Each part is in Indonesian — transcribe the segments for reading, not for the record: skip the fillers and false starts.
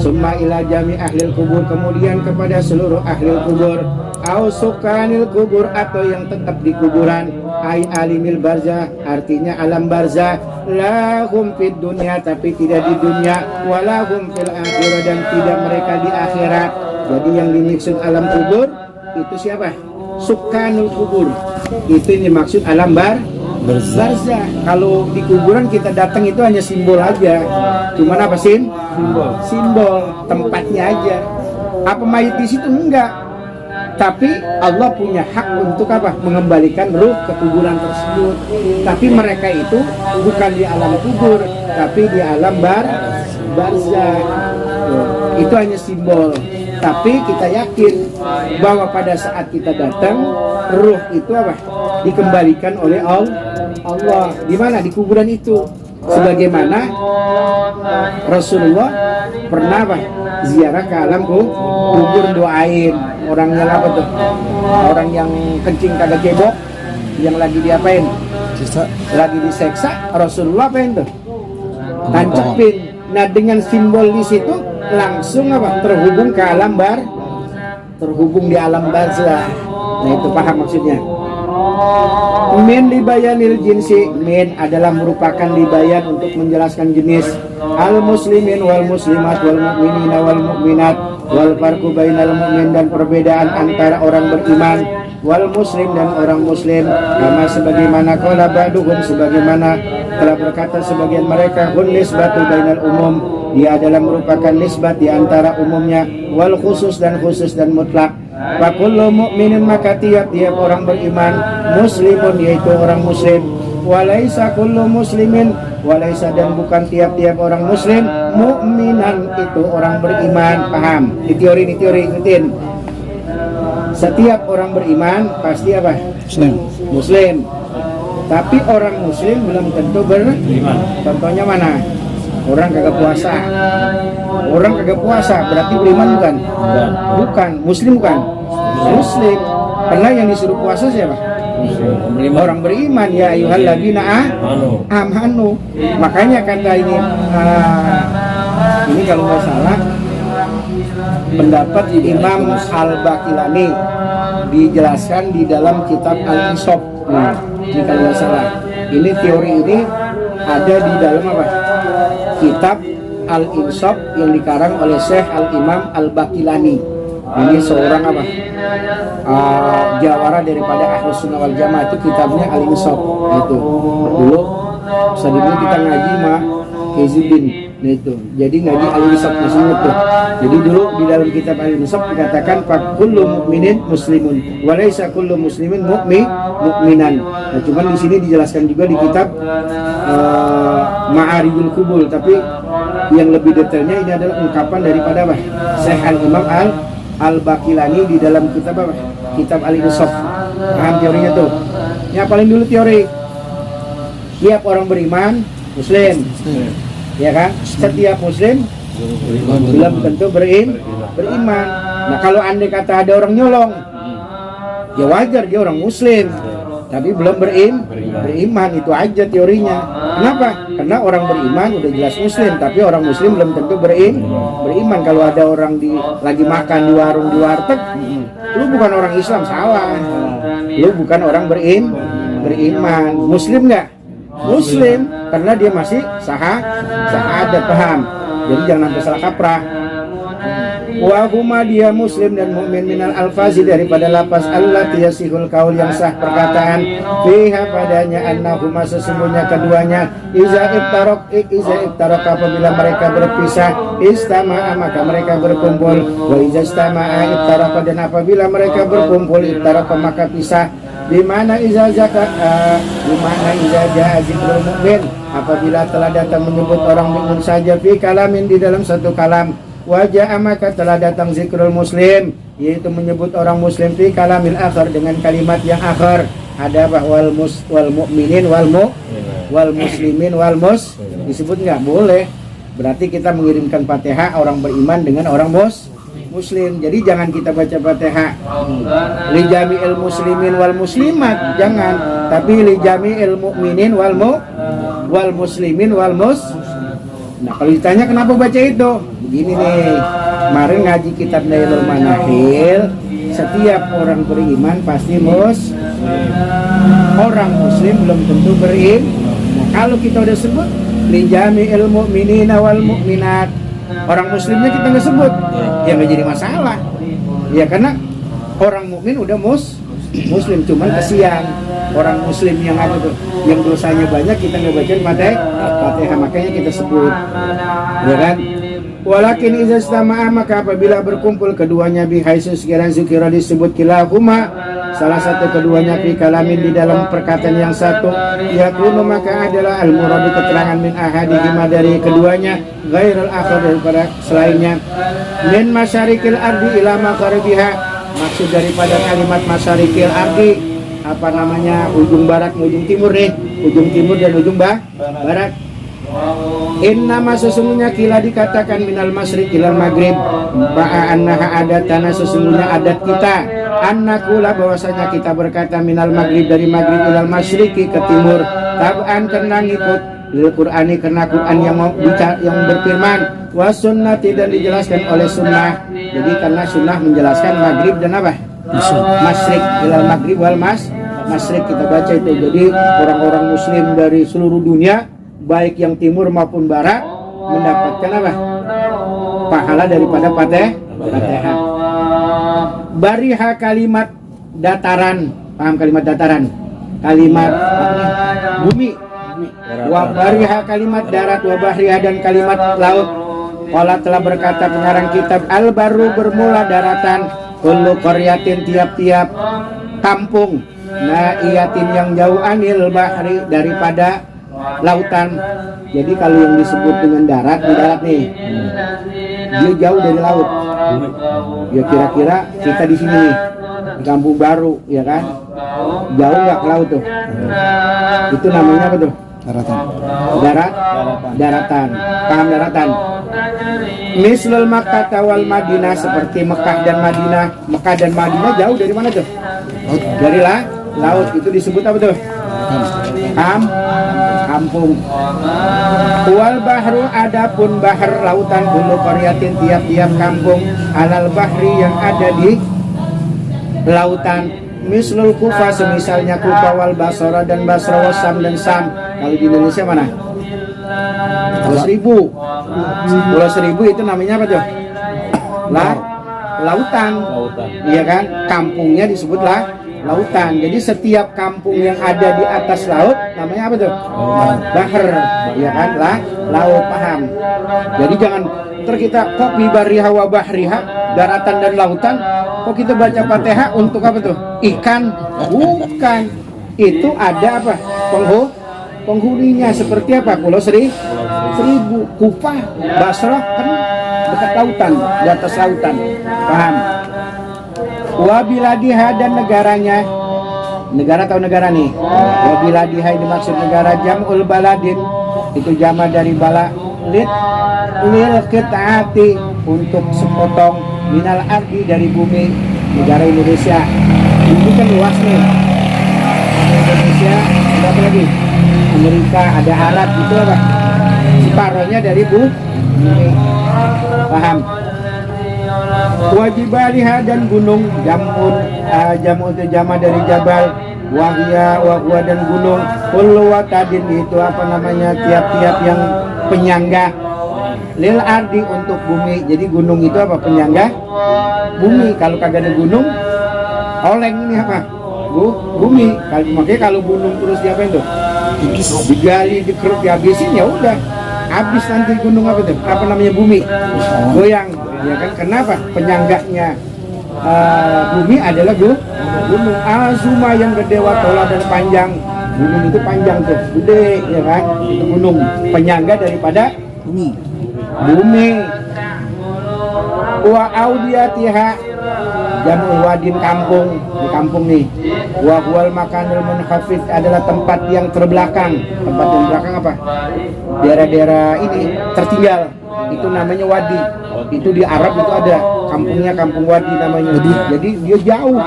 summa ila jami ahlil kubur, kemudian kepada seluruh ahlil kubur, au sukanil kubur, atau yang tetap di kuburan, ai alimil barzah, artinya alam barzah, lahum fid dunya, tapi tidak di dunia, walahum fil akhirah, dan tidak mereka di akhirat. Jadi yang dimaksud alam kubur itu siapa? Sukanul kubur, itu yang dimaksud alam barzah. Kalau di kuburan kita datang itu hanya simbol aja. Cuman apa sih? Simbol tempatnya aja. Apa mayit di situ? Enggak. Tapi Allah punya hak untuk apa? Mengembalikan ruh ke kuburan tersebut. Tapi mereka itu bukan di alam kubur, tapi di alam barzah. Itu hanya simbol. Tapi kita yakin bahwa pada saat kita datang, ruh itu apa? Dikembalikan oleh Allah. Di mana? Di kuburan itu. Sebagaimana Rasulullah pernah apa? Ziarah ke alam kubur, doain orang yang apa tuh? Orang yang kencing kagak cebok, yang lagi diapain? Lagi diseksa, Rasulullah apain tuh? Tancepin. Nah, dengan simbol di situ langsung apa? Terhubung ke alam terhubung di alam barzah. Nah, itu paham maksudnya. Min libayanil jinsi, min adalah merupakan libayan untuk menjelaskan jenis al muslimin wal muslimat wal mu'minina wal mu'minat wal farqu bainal mu'min, dan perbedaan antara orang beriman wal muslim dan orang muslim, kama sebagaimana qala ba'duhum, sebagaimana telah berkata sebagian mereka, hun nisbatu bainal umum, dia adalah merupakan nisbat di antara umumnya, wal khusus dan khusus dan mutlak. Wa kullu mu'minin, maka tiap-tiap orang beriman, muslimun yaitu orang muslim, walaisa kullu muslimin, walaisa dan bukan tiap-tiap orang muslim, mu'minan itu orang beriman. Paham? Ini teori ngertiin. Setiap orang beriman pasti apa? Muslim. Tapi orang muslim belum tentu beriman. Contohnya mana? Orang kagak puasa. Orang kagak puasa berarti beriman bukan? Bukan. Muslim bukan? Muslim. Karena yang disuruh puasa siapa? Orang beriman, ya ayyuhalladzina amanu. Makanya kata ini kalau nggak salah pendapat Imam Al-Baqilani dijelaskan di dalam kitab Al-Insaf. Ini kalau nggak salah, ini teori ini ada di dalam apa? Kitab Al-Insaf yang dikarang oleh Syekh Al-Imam Al-Baqilani. Ini seorang apa? Jawara daripada Ahlus Sunnah wal Jamaah, itu kitabnya Al-Insaf. Itu dulu sedini kita ngaji mah Hizbin. Nah itu, jadi ngaji Al-Insaf masih itu. Jadi dulu di dalam kitab Al-Insaf dikatakan kullu mu'minin muslimun, walaysa kullu muslimin mu'minan. Nah, cuman di sini dijelaskan juga di kitab Ma'arijul Qubul, tapi yang lebih detailnya ini adalah ungkapan daripada apa? Syekh Al-Imam Al-Baqilani di dalam kitab apa? Kitab Al-Insaf. Paham teorinya tuh? Yang paling dulu teori. Tiap orang beriman muslim. Ya kan? Setiap muslim belum tentu beriman. Nah, kalau andai kata ada orang nyolong, ya wajar dia orang muslim, tapi belum beriman, itu aja teorinya. Kenapa? Karena orang beriman udah jelas muslim, tapi orang muslim belum tentu beriman. Kalau ada orang lagi makan di warung, di warteg, lu bukan orang Islam, salah. Lu bukan orang beriman. Muslim nggak? Muslim, karena dia masih syahadat, paham? Jadi jangan sampai salah kaprah. Wa huma, dia muslim dan mukmin, minal alfazi daripada lafaz allati yasihul qaul yang sah perkataan, fiha padanya annahuma sesungguhnya keduanya iza iftaraq apabila mereka berpisah, istama'a maka mereka berkumpul, wa iza istama'a iftaraq dan apabila mereka berkumpul iftaraq maka pisah. Dimana iza zakat, dimana iza jaa zikrul mu'min, apabila telah datang menyebut orang mukmin saja fi kalamin di dalam satu kalam, wajah maka telah datang zikrul muslim, yaitu menyebut orang muslim fi kalamil akhar dengan kalimat yang akhar. Ada apa? Wal mu'minin wal muslimin wal disebut nggak? Boleh. Berarti kita mengirimkan Fatihah orang beriman dengan orang muslim. Jadi jangan kita baca Fatihah li jami'il muslimin wal muslimat, jangan, tapi li jami'il mu'minin wal muslimin wal Nah kalau ditanya kenapa baca itu, begini nih, kemarin ngaji kitab Nailul Manahil, setiap orang beriman pasti orang muslim belum tentu beriman. Kalau kita udah sebut lijami'il mu'minina wal mu'minat, orang muslimnya kita nggak sebut, ya nggak jadi masalah. Ya karena orang mukmin udah muslim, cuman kesian orang muslim yang ada tuh, yang dosanya banyak kita nggak bacain Fatihah, makanya kita sebut, ya kan? Walakin iza istama'a, maka apabila berkumpul keduanya bihaisu sekiranya zikira disebut kilahuma, salah satu keduanya fi kalamin di dalam perkataan yang satu, yakunu maka adalah al-muradu keterangan min ahadihima dari keduanya, ghairul akhar daripada selainnya, min masyarikil ardi ila magharibiha, maksud daripada kalimat masyarikil ardi apa namanya, ujung barat ujung timur nih, ujung timur dan ujung barat. Innama sesungguhnya kila dikatakan minal masyriq ilal maghrib, ba'a annaha adatana sesungguhnya adat kita, annakula bahwasanya kita berkata minal maghrib dari maghrib ilal masyriqi ke timur, tab'an karena ngikut lil Qur'ani karena Quran yang berfirman, wa sunnati dan dijelaskan oleh sunnah. Jadi karena sunnah menjelaskan maghrib dan apa? Masyriq ilal maghrib wal masyriq kita baca itu. Jadi orang-orang muslim dari seluruh dunia baik yang timur maupun barat mendapatkan apa? Pahala daripada Fatihah. Bariha kalimat dataran, paham kalimat dataran? Kalimat bumi. Wa bariha kalimat darat, wa bahriha dan kalimat laut. Qala telah berkata pengarang kitab, al-baru bermula daratan, kullu qaryatin tiap-tiap kampung, naiyatin yang jauh anil bahri daripada lautan. Jadi kalau yang disebut dengan darat, di darat nih, dia jauh dari laut. Ya kira-kira kita di sini nih, di Kampung Baru, ya kan? Jauh nggak ke laut tuh? Itu namanya apa tuh? Daratan. Daratan. Paham daratan? Mislul Makkah wal Madinah, seperti Mekah dan Madinah. Mekah dan Madinah jauh dari mana tuh? Dari laut. Itu disebut apa tuh? Kampung. Wal bahru adapun bahar lautan, kullu qaryatin tiap-tiap kampung, alal bahri yang ada di lautan, mislul Kufa semisalnya Kufa, wal Basra dan Basra, wasam dan Sam. Kalau di Indonesia mana? Pulau Seribu itu namanya apa tuh? Lautan. Iya kan? Kampungnya disebutlah lautan. Jadi setiap kampung yang ada di atas laut namanya apa tuh? Bahar, ya kan? Laut, paham? Jadi jangan kita kok bi bariha wa bahriha, daratan dan lautan, kok kita baca Fatihah untuk apa tuh? Ikan? Bukan. Itu ada apa? Penghuninya seperti apa? Pulau Seribu, Kufah, Basrah kan dekat lautan, di atas lautan. Paham? Wabiladiha dan negaranya, negara atau negara nih? Wabiladiha ini maksud negara, jam'ul baladin itu jama dari bala, lil qit'ati untuk sepotong, minal ardi dari bumi. Negara Indonesia ini kan luas nih. Indonesia ada apa lagi? Amerika, ada Arab gitu apa? Separohnya dari bumi. Paham? Wajibaliha dan gunung, jamun itu jama dari jabal, wahwa dan gunung, kullu watadin itu apa namanya, tiap-tiap yang penyangga, lil ardi untuk bumi. Jadi gunung itu apa? Penyangga bumi. Kalau kagak ada gunung, oleng ini apa? Bumi. Makanya kalau gunung terus diapain tuh? Digali, dikeruk, dihabisin, ya udah habis nanti gunung apa tuh? Apa namanya, bumi goyang, ya kan? Kenapa? Penyangganya bumi adalah gunung azuma yang gede, watola dan panjang. Gunung itu panjang tuh, gede, ya kan? Itu gunung penyangga daripada bumi. Wa audiyatiha jamul wadin, kampung, di kampung nih. Wa huwal makanul munkhafid adalah tempat yang terbelakang. Tempat yang belakang apa? Daerah-daerah ini tertinggal. Itu namanya wadi. Itu di Arab itu ada kampungnya, kampung wadi namanya. Jadi dia jauh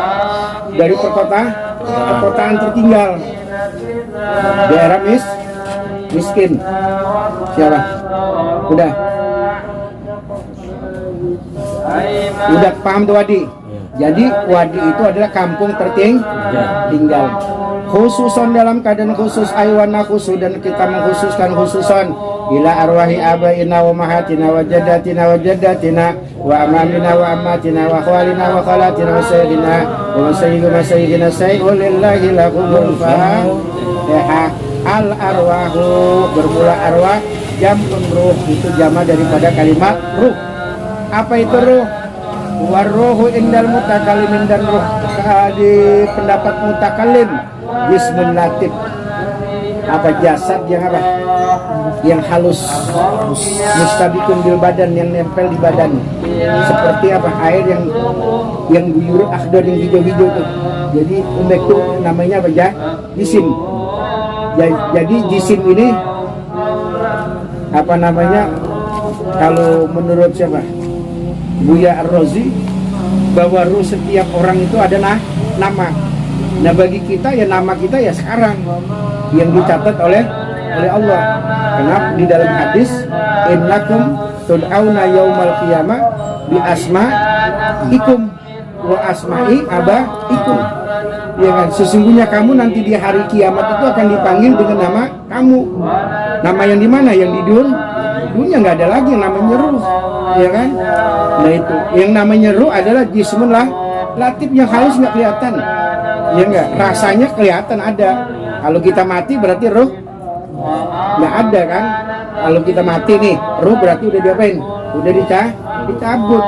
dari perkotaan tertinggal. Daerah miskin. Siapa? Udah paham tuh Wadi? Jadi Wadi itu adalah kampung tertinggal. Khususon dalam keadaan khusus aywana khusus, dan kita mengkhususkan khususon ila arwahi abaina wa mahatina wa jaddatina wa jaddatina wa amamina wa ammatina wa khwalina wa khalatina wa sayyidina wa sayyidina lillahi lakumul fatiha. Al arwahu bermula arwah, jamun ruh itu jama daripada kalimat ruh. Apa itu ruh? Waruhu indal mutakallimin, dan ruh di pendapat mutakallim jismun latif. Apa? Jasad yang apa? Yang halus, mustabikun bil badan, yang nempel di badan. Seperti apa? Air yang guyur akhdar, yang hijau-hijau itu. Jadi umek itu namanya apa ya? Jisim. Jadi jisim ini apa namanya? Kalau menurut siapa? Buya Ar-Razi, bahwa ruh setiap orang itu ada nama. Nah bagi kita ya nama kita ya sekarang yang dicatat oleh Allah. Kenapa di dalam hadis innakum tud'auna yaumal qiyamah bi asma'ikum wa asma'i abaikum. Ya kan, sesungguhnya kamu nanti di hari kiamat itu akan dipanggil dengan nama kamu. Nama yang di mana? Yang di dunia nggak ada lagi yang namanya ruh, ya kan? Nah itu, yang namanya ruh adalah jismun latif, yang halus nggak kelihatan, ya nggak? Rasanya kelihatan ada. Kalau kita mati berarti ruh nggak ada kan? Kalau kita mati nih, ruh berarti udah diapain? Udah dicabut.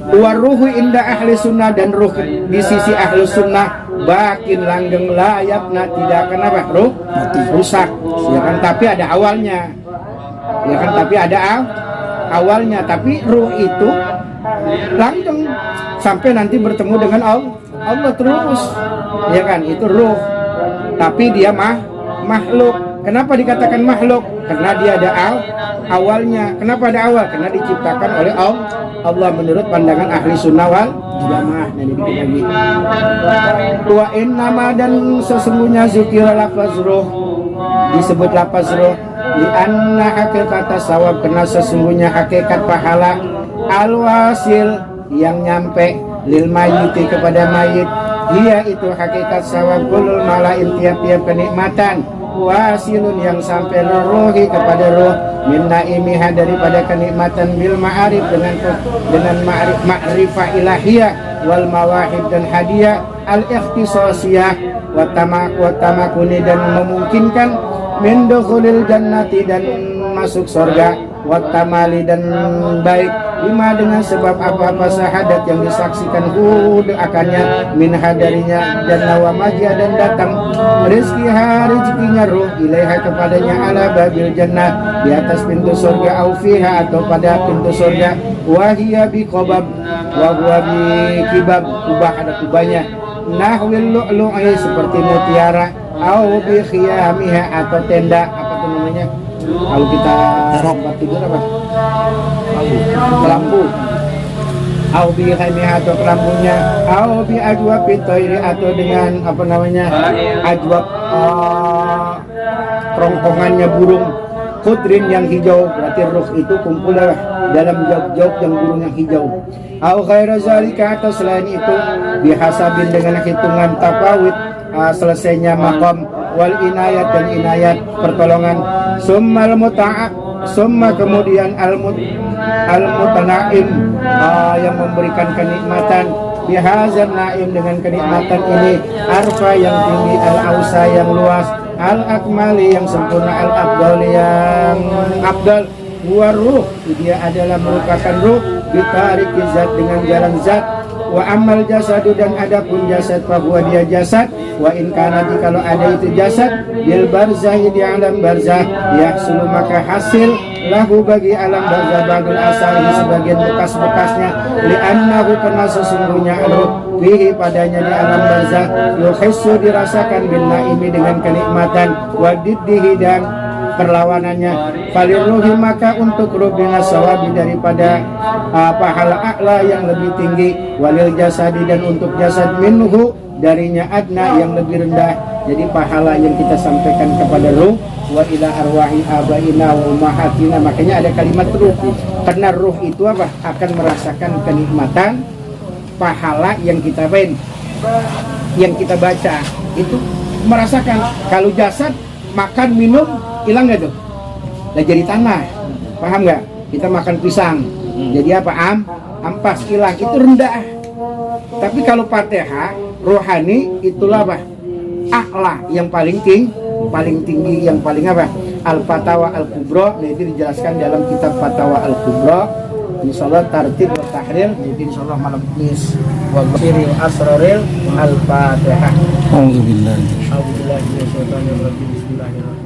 Waruhu inda ahli sunnah, dan ruh di sisi ahli sunnah bakin langgeng layakna, tidak akan apa? Ruh rusak, ya kan? Tapi ada awalnya. Ya kan, tapi ada awalnya, tapi ruh itu langgeng sampai nanti bertemu dengan Allah terus, ya kan? Itu ruh, tapi dia makhluk. Kenapa dikatakan makhluk? Karena dia ada awalnya. Kenapa ada awal? Karena diciptakan oleh Allah menurut pandangan ahli sunnah wal jamaah. Nah, ini wa innama, dan sesungguhnya zikir lafaz ruh, disebut lafaz ruh li anna hakikat sawab, karena sesungguhnya hakikat pahala al-wasil yang nyampe lil mayyiti kepada mayit, dia itu hakikat sawab kulul malain, tiap-tiap kenikmatan wasilun yang sampai ruhi kepada ruh min naimiha, daripada kenikmatan bil ma'arif, dengan ma'rifah ilahiyah wal mawahib, dan hadiah al ikhtisasiyah wa tamakuni, dan memungkinkan min dukhulil jannati, dan masuk surga, wa tamali, dan baik lima, dengan sebab apa-apa syahadat yang disaksikan akannya min hadarinya, dan nawa majia, dan datang rezekinya ruh ilaiha kepadanya ala babil jannah, di atas pintu surga, au fiha, atau pada pintu surga, wahia bi qobab wa huwa bi kibab, kubah ada kubahnya, nahwil lu'lu'i seperti mutiara, au bi khiyamiha, atau tenda apa tuh namanya kalau kita tempat tidur apa? Kelambu. Au bi khiyamiha, atau kelambunya, au bi ajwab fitoiri, atau dengan apa namanya ajwab kerongkongannya burung kudrin yang hijau, berarti ruh itu kumpul dalam jog-jog yang burung yang hijau. Au ghaira zalika, atau selain itu bihasabin, dengan hitungan tafawid selesainya maqam wal inayat, dan inayat pertolongan, summal muta'aq, summa kemudian al mutanaim yang memberikan kenikmatan, bihazan naim, dengan kenikmatan ini, arfa yang tinggi, al ausa yang luas, al akmali yang sempurna, al afdal yang afdal, huwa ruh, dia adalah merupakan ruh, bitariki zat, dengan jalan zat, wa amal jasadu, dan adapun jasad, bahwa dia jasad, wa in kana, jikalau ada itu jasad, bil barzahi, di alam barzah, yahsulu maka hasil lahu bagi alam barzah bagul asari sebagian bekas-bekasnya, li'annahu, karena sesungguhnya ruh fihi padanya di alam barzah, yuhissu dirasakan bin naimi, dengan kenikmatan, wa diddihi, dan perlawanannya, falirruhi, maka untuk ruh binas sawabi, daripada pahala a'la yang lebih tinggi, walil jasadi, dan untuk jasad minhu darinya adna yang lebih rendah. Jadi pahala yang kita sampaikan kepada ruh, wa ila arwahi abaina wa ummahatina, makanya ada kalimat ruh. Karena ruh itu apa? Akan merasakan kenikmatan pahala yang kita yang kita baca itu merasakan. Kalau jasad makan minum hilang nggak tuh? Nah, jadi tanah, paham nggak? Kita makan pisang, jadi apa? Ampas hilang, itu rendah. Tapi kalau Fatihah rohani itulah apa? A'la, yang paling tinggi, yang paling apa? Al-Fatawa Al-Kubra. Nah, itu dijelaskan dalam kitab Fatawa Al-Kubra. Insyaallah tartib wa tahrir, jadi insyaallah malam Kamis wa siril asraril Al-Fatihah. Alhamdulillah. Bismillahirrahmanirrahim.